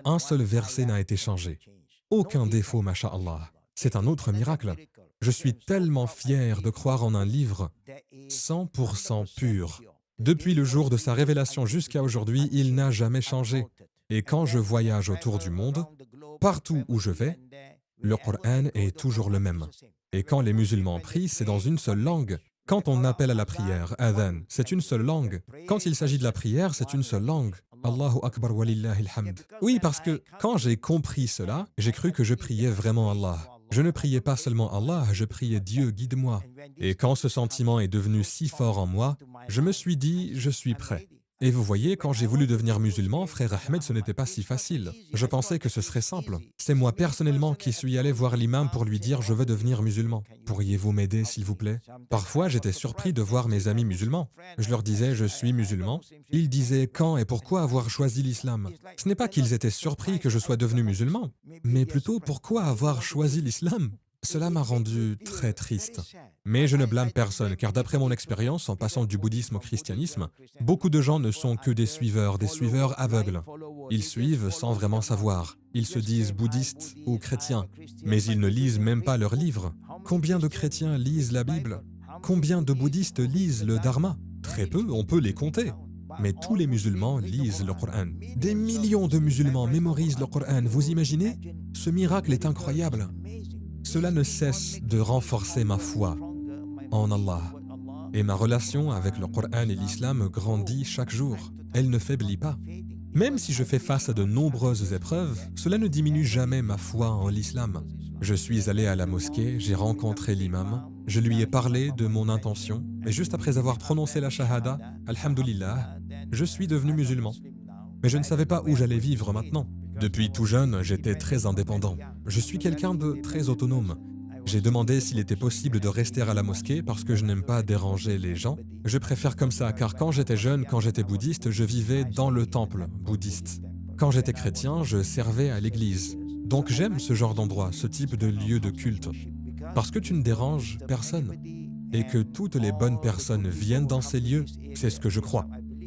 Un seul verset n'a été changé. Aucun défaut, masha'Allah. C'est un autre miracle. Je suis tellement fier de croire en un livre 100% pur. Depuis le jour de sa révélation jusqu'à aujourd'hui, il n'a jamais changé. Et quand je voyage autour du monde, partout où je vais, le Coran est toujours le même. Et quand les musulmans prient, c'est dans une seule langue. Quand on appelle à la prière, adhan, c'est une seule langue. Quand il s'agit de la prière, c'est une seule langue. Allahu Akbar walillahil hamd. Oui, parce que quand j'ai compris cela, j'ai cru que je priais vraiment Allah. Je ne priais pas seulement Allah, je priais Dieu, guide-moi. Et quand ce sentiment est devenu si fort en moi, je me suis dit, je suis prêt. Et vous voyez, quand j'ai voulu devenir musulman, frère Ahmed, ce n'était pas si facile. Je pensais que ce serait simple. C'est moi personnellement qui suis allé voir l'imam pour lui dire je veux devenir musulman. Pourriez-vous m'aider, s'il vous plaît? Parfois, j'étais surpris de voir mes amis musulmans. Je leur disais je suis musulman. Ils disaient quand et pourquoi avoir choisi l'islam. Ce n'est pas qu'ils étaient surpris que je sois devenu musulman, mais plutôt pourquoi avoir choisi l'islam. Cela m'a rendu très triste. Mais je ne blâme personne, car d'après mon expérience, en passant du bouddhisme au christianisme, beaucoup de gens ne sont que des suiveurs aveugles. Ils suivent sans vraiment savoir. Ils se disent bouddhistes ou chrétiens, mais ils ne lisent même pas leurs livres. Combien de chrétiens lisent la Bible? Combien de bouddhistes lisent le Dharma? Très peu, on peut les compter. Mais tous les musulmans lisent le Coran. Des millions de musulmans mémorisent le Coran, vous imaginez? Ce miracle est incroyable. Cela ne cesse de renforcer ma foi en Allah. Et ma relation avec le Coran et l'islam grandit chaque jour. Elle ne faiblit pas. Même si je fais face à de nombreuses épreuves, cela ne diminue jamais ma foi en l'islam. Je suis allé à la mosquée, j'ai rencontré l'imam, je lui ai parlé de mon intention, et juste après avoir prononcé la shahada, alhamdulillah, je suis devenu musulman. Mais je ne savais pas où j'allais vivre maintenant. Depuis tout jeune, j'étais très indépendant. Je suis quelqu'un de très autonome. J'ai demandé s'il était possible de rester à la mosquée parce que je n'aime pas déranger les gens. Je préfère comme ça car quand j'étais jeune, quand j'étais bouddhiste, je vivais dans le temple bouddhiste. Quand j'étais chrétien, je servais à l'église. Donc j'aime ce genre d'endroit, ce type de lieu de culte. Parce que tu ne déranges personne. Et que toutes les bonnes personnes viennent dans ces lieux, c'est ce que je crois.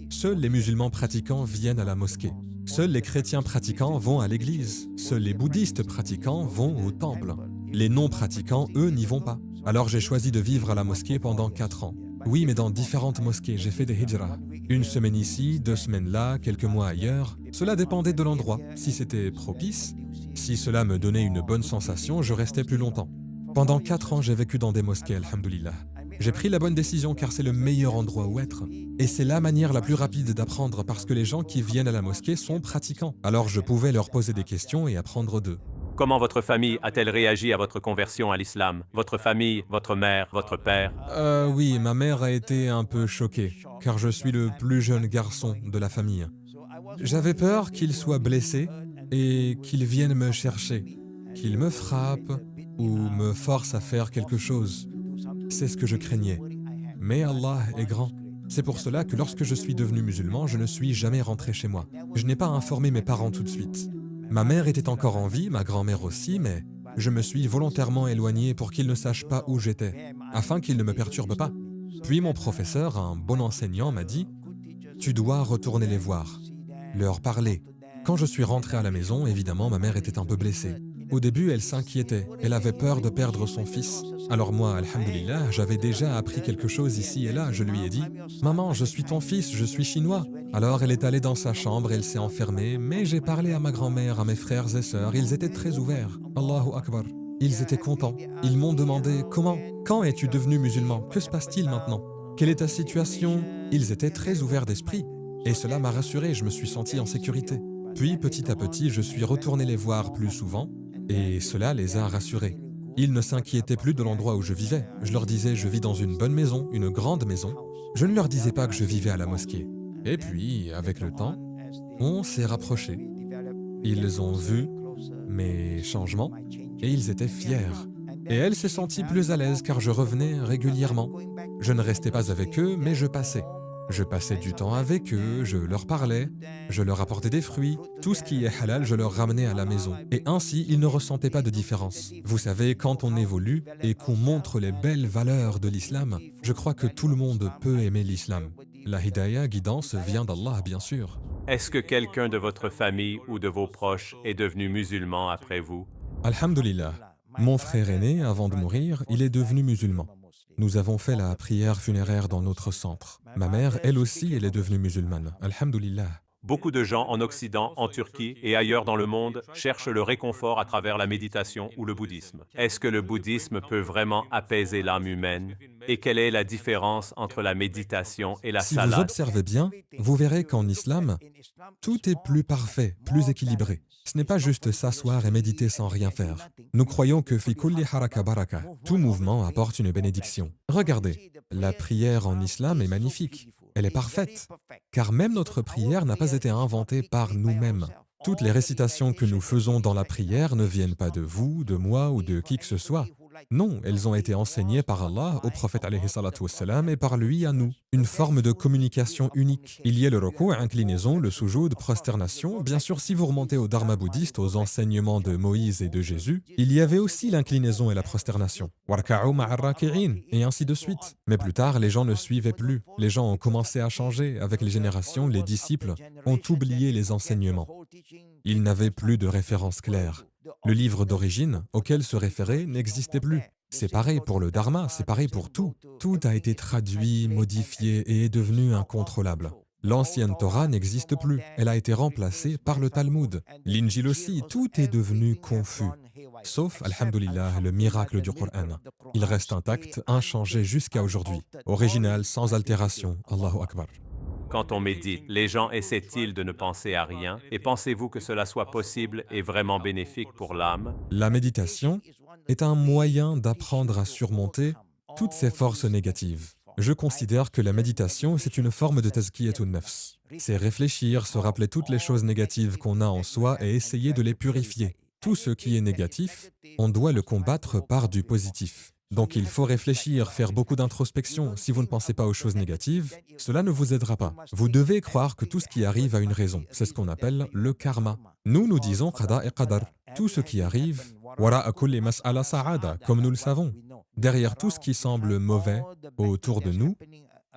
Seuls les musulmans pratiquants viennent à la mosquée. Seuls les chrétiens pratiquants vont à l'église. Seuls les bouddhistes pratiquants vont au temple. Les non-pratiquants, eux, n'y vont pas. Alors j'ai choisi de vivre à la mosquée pendant 4 ans. Oui, mais dans différentes mosquées, j'ai fait des hijras. Une semaine ici, 2 semaines là, quelques mois ailleurs. Cela dépendait de l'endroit. Si c'était propice, si cela me donnait une bonne sensation, je restais plus longtemps. Pendant 4 ans, j'ai vécu dans des mosquées, alhamdoulilah. J'ai pris la bonne décision car c'est le meilleur endroit où être. Et c'est la manière la plus rapide d'apprendre parce que les gens qui viennent à la mosquée sont pratiquants. Alors je pouvais leur poser des questions et apprendre d'eux. Comment votre famille a-t-elle réagi à votre conversion à l'islam? Votre famille, votre mère, votre père? Oui, ma mère a été un peu choquée car je suis le plus jeune garçon de la famille. J'avais peur qu'il soit blessé et qu'il vienne me chercher, qu'il me frappe ou me force à faire quelque chose. C'est ce que je craignais. Mais Allah est grand. C'est pour cela que lorsque je suis devenu musulman, je ne suis jamais rentré chez moi. Je n'ai pas informé mes parents tout de suite. Ma mère était encore en vie, ma grand-mère aussi, mais je me suis volontairement éloigné pour qu'ils ne sachent pas où j'étais, afin qu'ils ne me perturbent pas. Puis mon professeur, un bon enseignant, m'a dit « Tu dois retourner les voir, leur parler. » Quand je suis rentré à la maison, évidemment, ma mère était un peu blessée. Au début, elle s'inquiétait, elle avait peur de perdre son fils. Alors moi, alhamdulillah, j'avais déjà appris quelque chose ici et là. Je lui ai dit « Maman, je suis ton fils, je suis chinois. » Alors elle est allée dans sa chambre, elle s'est enfermée, mais j'ai parlé à ma grand-mère, à mes frères et sœurs, ils étaient très ouverts. Allahu Akbar. Ils étaient contents. Ils m'ont demandé « Comment? Quand es-tu devenu musulman? Que se passe-t-il maintenant? Quelle est ta situation ?» Ils étaient très ouverts d'esprit. Et cela m'a rassuré, je me suis senti en sécurité. Puis petit à petit, je suis retourné les voir plus souvent, et cela les a rassurés. Ils ne s'inquiétaient plus de l'endroit où je vivais. Je leur disais, je vis dans une bonne maison, une grande maison. Je ne leur disais pas que je vivais à la mosquée. Et puis, avec le temps, on s'est rapprochés. Ils ont vu mes changements, et ils étaient fiers. Et elle s'est sentie plus à l'aise car je revenais régulièrement. Je ne restais pas avec eux, mais je passais. Je passais du temps avec eux, je leur parlais, je leur apportais des fruits, tout ce qui est halal, je leur ramenais à la maison. Et ainsi, ils ne ressentaient pas de différence. Vous savez, quand on évolue et qu'on montre les belles valeurs de l'islam, je crois que tout le monde peut aimer l'islam. La hidayah, guidance, vient d'Allah, bien sûr. Est-ce que quelqu'un de votre famille ou de vos proches est devenu musulman après vous? Alhamdulillah. Mon frère aîné, avant de mourir, il est devenu musulman. Nous avons fait la prière funéraire dans notre centre. Ma mère, elle aussi, elle est devenue musulmane. Alhamdulillah. Beaucoup de gens en Occident, en Turquie et ailleurs dans le monde cherchent le réconfort à travers la méditation ou le bouddhisme. Est-ce que le bouddhisme peut vraiment apaiser l'âme humaine? Et quelle est la différence entre la méditation et la Si vous salade? observez bien, vous verrez qu'en islam, tout est plus parfait, plus équilibré. Ce n'est pas juste s'asseoir et méditer sans rien faire. Nous croyons que fi kulli haraka baraka, tout mouvement apporte une bénédiction. Regardez, la prière en islam est magnifique. Elle est parfaite, car même notre prière n'a pas été inventée par nous-mêmes. Toutes les récitations que nous faisons dans la prière ne viennent pas de vous, de moi ou de qui que ce soit. Non, elles ont été enseignées par Allah au prophète alayhi salatu wassalam et par lui à nous. Une forme de communication unique. Il y a le ruku', inclinaison, le sujoud, prosternation. Bien sûr, si vous remontez au dharma bouddhiste, aux enseignements de Moïse et de Jésus, il y avait aussi l'inclinaison et la prosternation. Warka'u ma'ar raki'in, et ainsi de suite. Mais plus tard, les gens ne suivaient plus. Les gens ont commencé à changer. Avec les générations, les disciples ont oublié les enseignements. Ils n'avaient plus de référence claire. Le livre d'origine auquel se référer n'existait plus. C'est pareil pour le dharma, c'est pareil pour tout. Tout a été traduit, modifié et est devenu incontrôlable. L'ancienne Torah n'existe plus. Elle a été remplacée par le Talmud. L'Injil aussi, tout est devenu confus. Sauf, alhamdulillah, le miracle du Coran. Il reste intact, inchangé jusqu'à aujourd'hui. Original, sans altération. Allahu Akbar. Quand on médite, les gens essaient-ils de ne penser à rien? Et pensez-vous que cela soit possible et vraiment bénéfique pour l'âme? La méditation est un moyen d'apprendre à surmonter toutes ces forces négatives. Je considère que la méditation, c'est une forme de tazkiyatun nafs. C'est réfléchir, se rappeler toutes les choses négatives qu'on a en soi et essayer de les purifier. Tout ce qui est négatif, on doit le combattre par du positif. Donc il faut réfléchir, faire beaucoup d'introspection. Si vous ne pensez pas aux choses négatives, cela ne vous aidera pas. Vous devez croire que tout ce qui arrive a une raison. C'est ce qu'on appelle le karma. Nous disons qada et qadar. Tout ce qui arrive, wara'a kulli mas'ala sa'ada, comme nous le savons. Derrière tout ce qui semble mauvais autour de nous,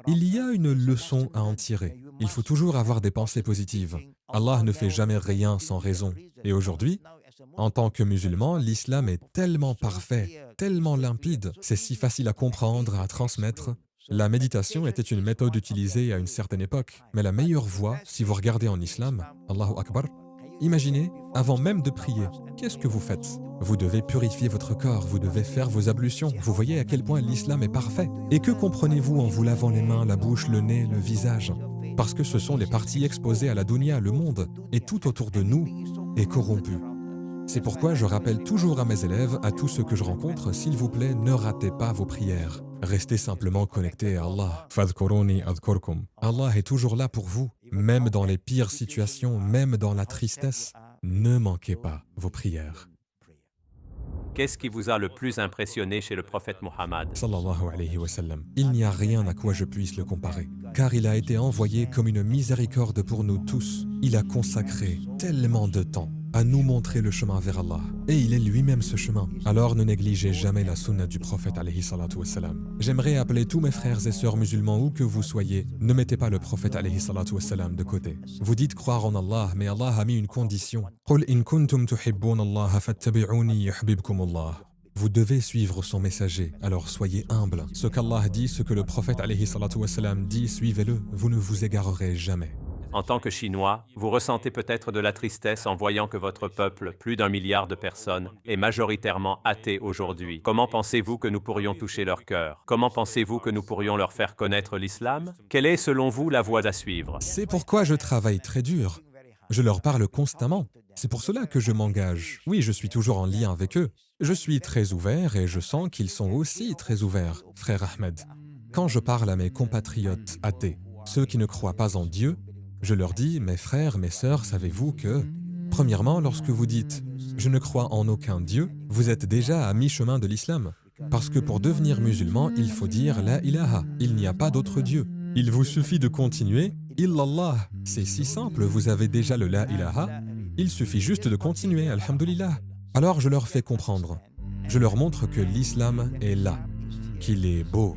il y a une leçon à en tirer. Il faut toujours avoir des pensées positives. Allah ne fait jamais rien sans raison. Et aujourd'hui, en tant que musulman, l'islam est tellement parfait, tellement limpide, c'est si facile à comprendre, à transmettre. La méditation était une méthode utilisée à une certaine époque, mais la meilleure voie, si vous regardez en islam, Allahu Akbar, imaginez, avant même de prier, qu'est-ce que vous faites? Vous devez purifier votre corps, vous devez faire vos ablutions. Vous voyez à quel point l'islam est parfait. Et que comprenez-vous en vous lavant les mains, la bouche, le nez, le visage? Parce que ce sont les parties exposées à la dunya, le monde, et tout autour de nous est corrompu. C'est pourquoi je rappelle toujours à mes élèves, à tous ceux que je rencontre, s'il vous plaît, ne ratez pas vos prières. Restez simplement connectés à Allah. Fadhkuruni adhkurkum. Allah est toujours là pour vous, même dans les pires situations, même dans la tristesse. Ne manquez pas vos prières. Qu'est-ce qui vous a le plus impressionné chez le prophète Muhammad? Sallallahu alayhi wa sallam. Il n'y a rien à quoi je puisse le comparer, car il a été envoyé comme une miséricorde pour nous tous. Il a consacré tellement de temps à nous montrer le chemin vers Allah. Et il est lui-même ce chemin. Alors ne négligez jamais la sunna du prophète alayhi salatu wassalam. J'aimerais appeler tous mes frères et sœurs musulmans où que vous soyez, ne mettez pas le prophète alayhi salatu wassalam de côté. Vous dites croire en Allah, mais Allah a mis une condition. Qul in kuntum tuhibbuna Allah fattabi'uni yuhbibkum Allah. Vous devez suivre son messager, alors soyez humble. Ce qu'Allah dit, ce que le prophète alayhi salatu wassalam dit, suivez-le, vous ne vous égarerez jamais. En tant que Chinois, vous ressentez peut-être de la tristesse en voyant que votre peuple, plus d'1 milliard de personnes, est majoritairement athée aujourd'hui. Comment pensez-vous que nous pourrions toucher leur cœur? Comment pensez-vous que nous pourrions leur faire connaître l'islam? Quelle est, selon vous, la voie à suivre? C'est pourquoi je travaille très dur. Je leur parle constamment. C'est pour cela que je m'engage. Oui, je suis toujours en lien avec eux. Je suis très ouvert et je sens qu'ils sont aussi très ouverts, frère Ahmed. Quand je parle à mes compatriotes athées, ceux qui ne croient pas en Dieu, je leur dis, mes frères, mes sœurs, savez-vous que, premièrement, lorsque vous dites « je ne crois en aucun Dieu », vous êtes déjà à mi-chemin de l'islam. Parce que pour devenir musulman, il faut dire « la ilaha », il n'y a pas d'autre Dieu. Il vous suffit de continuer « illallah », c'est si simple, vous avez déjà le « la ilaha », il suffit juste de continuer, alhamdulillah. Alors je leur fais comprendre. Je leur montre que l'islam est là, qu'il est beau,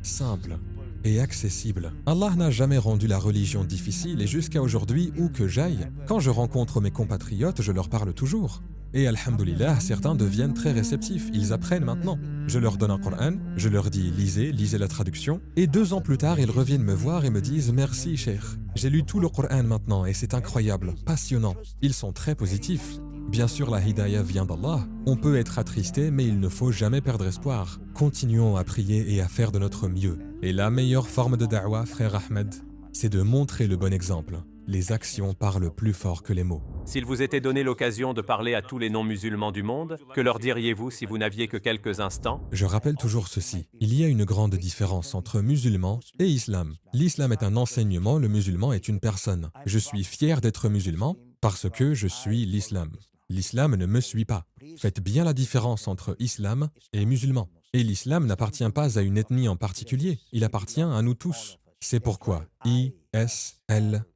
simple, et accessible. Allah n'a jamais rendu la religion difficile et jusqu'à aujourd'hui, où que j'aille, quand je rencontre mes compatriotes, je leur parle toujours. Et alhamdoulilah, certains deviennent très réceptifs, ils apprennent maintenant. Je leur donne un Coran, je leur dis lisez la traduction, et 2 ans plus tard, ils reviennent me voir et me disent merci cheikh. J'ai lu tout le Coran maintenant et c'est incroyable, passionnant. Ils sont très positifs. Bien sûr, la hidayah vient d'Allah. On peut être attristé, mais il ne faut jamais perdre espoir. Continuons à prier et à faire de notre mieux. Et la meilleure forme de da'wah, frère Ahmed, c'est de montrer le bon exemple. Les actions parlent plus fort que les mots. S'il vous était donné l'occasion de parler à tous les non-musulmans du monde, que leur diriez-vous si vous n'aviez que quelques instants? Je rappelle toujours ceci. Il y a une grande différence entre musulman et islam. L'islam est un enseignement, le musulman est une personne. Je suis fier d'être musulman parce que je suis l'islam. L'islam ne me suit pas. Faites bien la différence entre islam et musulman. Et l'islam n'appartient pas à une ethnie en particulier, il appartient à nous tous. C'est pourquoi I-S-L-A-M.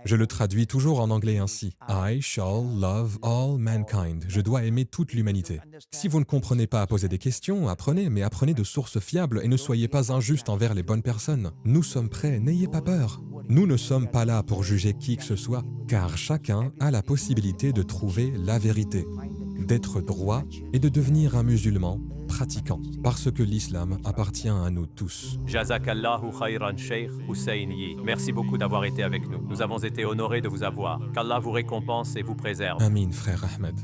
Je le traduis toujours en anglais ainsi. I shall love all mankind. Je dois aimer toute l'humanité. Si vous ne comprenez pas à poser des questions, apprenez, mais apprenez de sources fiables et ne soyez pas injuste envers les bonnes personnes. Nous sommes prêts, n'ayez pas peur. Nous ne sommes pas là pour juger qui que ce soit, car chacun a la possibilité de trouver la vérité, d'être droit et de devenir un musulman pratiquant, parce que l'islam appartient à nous tous. Jazakallahu khayran Cheikh Hussein Yi. Merci beaucoup d'avoir été avec nous. Nous avons été honorés de vous avoir. Qu'Allah vous récompense et vous préserve. Amin, frère Ahmed.